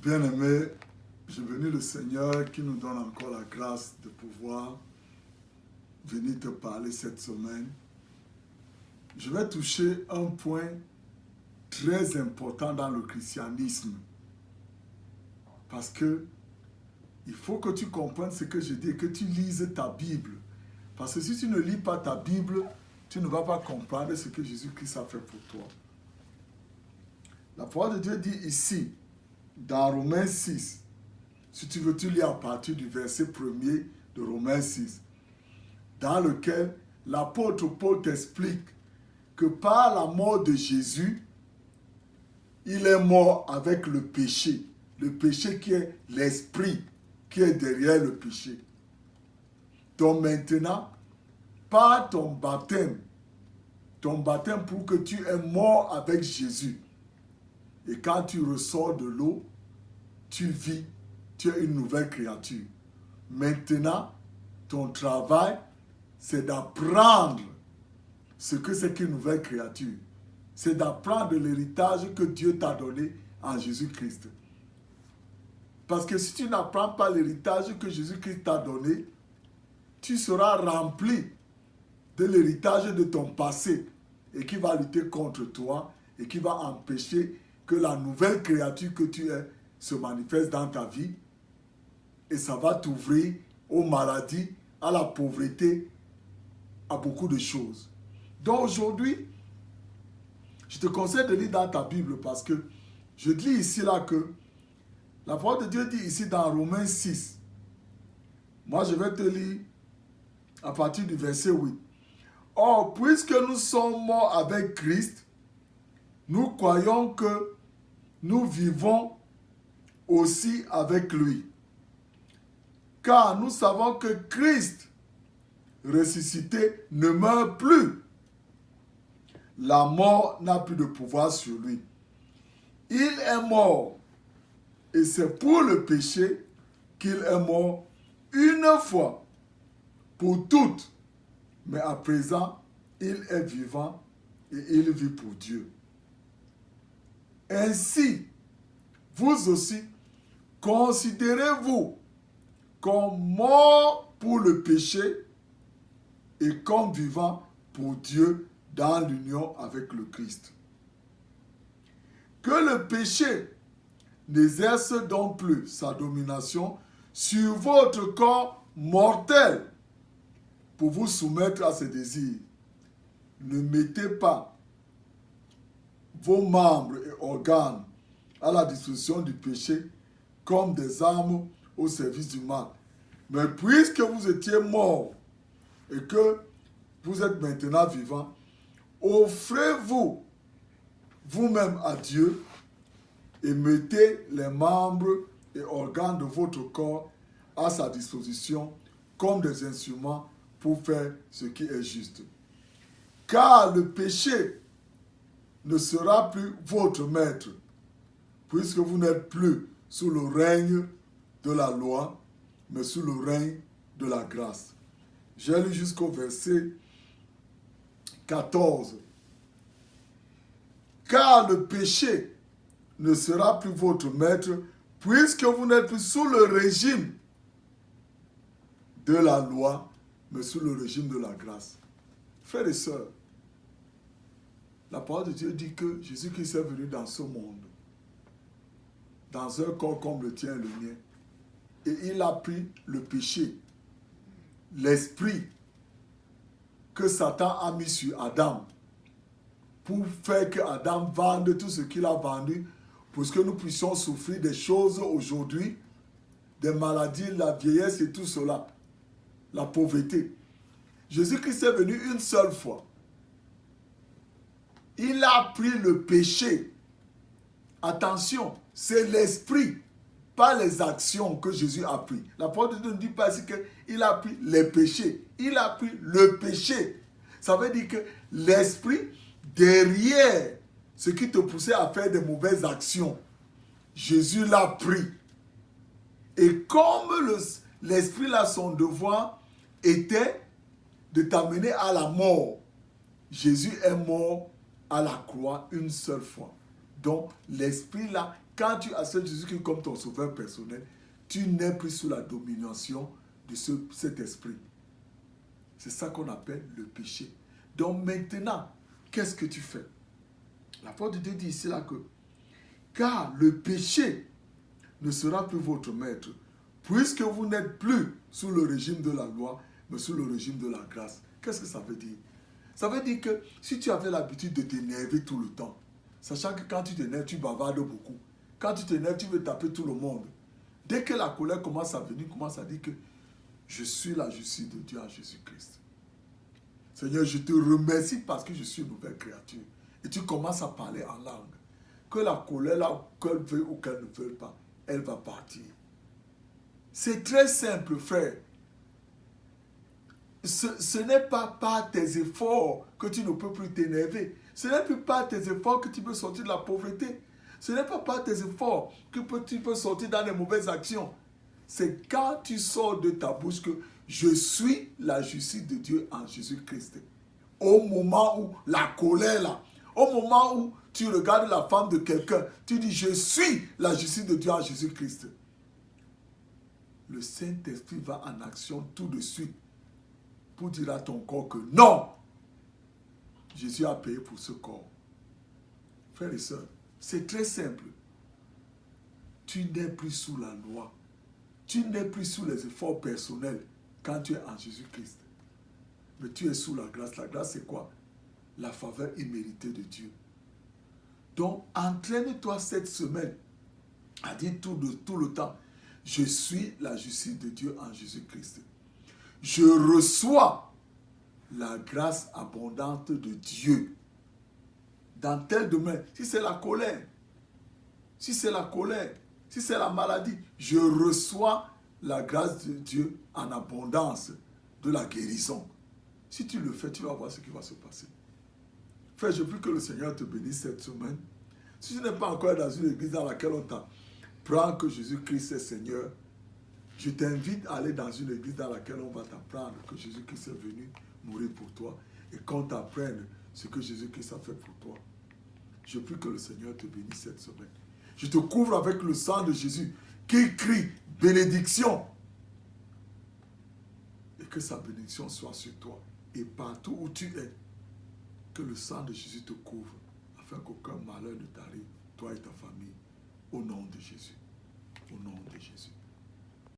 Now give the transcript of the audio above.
Bien-aimés, je bénis le Seigneur qui nous donne encore la grâce de pouvoir venir te parler cette semaine. Je vais toucher un point très important dans le christianisme. Parce que il faut que tu comprennes ce que je dis et que tu lises ta Bible. Parce que si tu ne lis pas ta Bible, tu ne vas pas comprendre ce que Jésus-Christ a fait pour toi. La parole de Dieu dit ici, dans Romains 6, si tu veux, tu lis à partir du verset 1er de Romains 6, dans lequel l'apôtre Paul t'explique que par la mort de Jésus, il est mort avec le péché qui est l'esprit qui est derrière le péché. Donc maintenant, par ton baptême pour que tu es mort avec Jésus, et quand tu ressors de l'eau, tu vis, tu es une nouvelle créature. Maintenant, ton travail, c'est d'apprendre ce que c'est qu'une nouvelle créature. C'est d'apprendre l'héritage que Dieu t'a donné en Jésus-Christ. Parce que si tu n'apprends pas l'héritage que Jésus-Christ t'a donné, tu seras rempli de l'héritage de ton passé et qui va lutter contre toi et qui va empêcher que la nouvelle créature que tu es se manifeste dans ta vie, et ça va t'ouvrir aux maladies, à la pauvreté, à beaucoup de choses. Donc aujourd'hui, je te conseille de lire dans ta Bible parce que je lis ici là que la parole de Dieu dit ici dans Romains 6. Moi je vais te lire à partir du verset 8. Or, puisque nous sommes morts avec Christ, nous croyons que nous vivons aussi avec lui. Car nous savons que Christ, ressuscité, ne meurt plus. La mort n'a plus de pouvoir sur lui. Il est mort. Et c'est pour le péché qu'il est mort une fois pour toutes. Mais à présent, il est vivant et il vit pour Dieu. Ainsi, vous aussi, considérez-vous comme mort pour le péché et comme vivant pour Dieu dans l'union avec le Christ. Que le péché n'exerce donc plus sa domination sur votre corps mortel pour vous soumettre à ses désirs. Ne mettez pas vos membres et organes à la disposition du péché comme des armes au service du mal. Mais puisque vous étiez morts et que vous êtes maintenant vivants, offrez-vous vous-même à Dieu et mettez les membres et organes de votre corps à sa disposition comme des instruments pour faire ce qui est juste. Car le péché ne sera plus votre maître, puisque vous n'êtes plus sous le règne de la loi, mais sous le règne de la grâce. J'ai lu jusqu'au verset 14. Car le péché ne sera plus votre maître, puisque vous n'êtes plus sous le régime de la loi, mais sous le régime de la grâce. Frères et sœurs, la parole de Dieu dit que Jésus-Christ est venu dans ce monde, dans un corps comme le tien et le mien, et il a pris le péché, l'esprit que Satan a mis sur Adam, pour faire que Adam vende tout ce qu'il a vendu, pour que nous puissions souffrir des choses aujourd'hui, des maladies, la vieillesse et tout cela, la pauvreté. Jésus-Christ est venu une seule fois. Il a pris le péché. Attention, c'est l'esprit, pas les actions que Jésus a pris. La parole de Dieu ne dit pas ici qu'il a pris les péchés. Il a pris le péché. Ça veut dire que l'esprit, derrière ce qui te poussait à faire de mauvaises actions, Jésus l'a pris. Et comme l'esprit là, son devoir était de t'amener à la mort, Jésus est mort à la croix une seule fois. Donc l'esprit là quand tu acceptes Jésus-Christ comme ton sauveur personnel, tu n'es plus sous la domination de cet esprit. C'est ça qu'on appelle le péché. Donc maintenant, qu'est-ce que tu fais? La parole de Dieu dit ici là que car le péché ne sera plus votre maître, puisque vous n'êtes plus sous le régime de la loi, mais sous le régime de la grâce. Qu'est-ce que ça veut dire? Ça veut dire que si tu avais l'habitude de t'énerver tout le temps, sachant que quand tu t'énerves, tu bavardes beaucoup. Quand tu t'énerves, tu veux taper tout le monde. Dès que la colère commence à venir, commence à dire que je suis la justice de Dieu en Jésus-Christ. Seigneur, je te remercie parce que je suis une nouvelle créature. Et tu commences à parler en langue. Que la colère, là, qu'elle veuille ou qu'elle ne veuille pas, elle va partir. C'est très simple, frère. Ce n'est pas par tes efforts que tu ne peux plus t'énerver. Ce n'est plus par tes efforts que tu peux sortir de la pauvreté. Ce n'est pas par tes efforts que tu peux sortir dans les mauvaises actions. C'est quand tu sors de ta bouche que je suis la justice de Dieu en Jésus-Christ. Au moment où la colère là, au moment où tu regardes la femme de quelqu'un, tu dis je suis la justice de Dieu en Jésus-Christ. Le Saint-Esprit va en action tout de suite pour dire à ton corps que non, Jésus a payé pour ce corps. Frères et sœurs, c'est très simple. Tu n'es plus sous la loi. Tu n'es plus sous les efforts personnels quand tu es en Jésus-Christ. Mais tu es sous la grâce. La grâce, c'est quoi? La faveur imméritée de Dieu. Donc, entraîne-toi cette semaine à dire tout le temps, je suis la justice de Dieu en Jésus-Christ. Je reçois la grâce abondante de Dieu. Dans tel domaine, si c'est la colère, si c'est la maladie, je reçois la grâce de Dieu en abondance de la guérison. Si tu le fais, tu vas voir ce qui va se passer. Frère, je prie que le Seigneur te bénisse cette semaine. Si tu n'es pas encore dans une église dans laquelle on t'apprend que Jésus-Christ est Seigneur, je t'invite à aller dans une église dans laquelle on va t'apprendre que Jésus-Christ est venu mourir pour toi et qu'on t'apprenne ce que Jésus-Christ a fait pour toi. Je prie que le Seigneur te bénisse cette semaine. Je te couvre avec le sang de Jésus qui crie bénédiction. Et que sa bénédiction soit sur toi. Et partout où tu es, que le sang de Jésus te couvre afin qu'aucun malheur ne t'arrive, toi et ta famille, au nom de Jésus. Au nom de Jésus.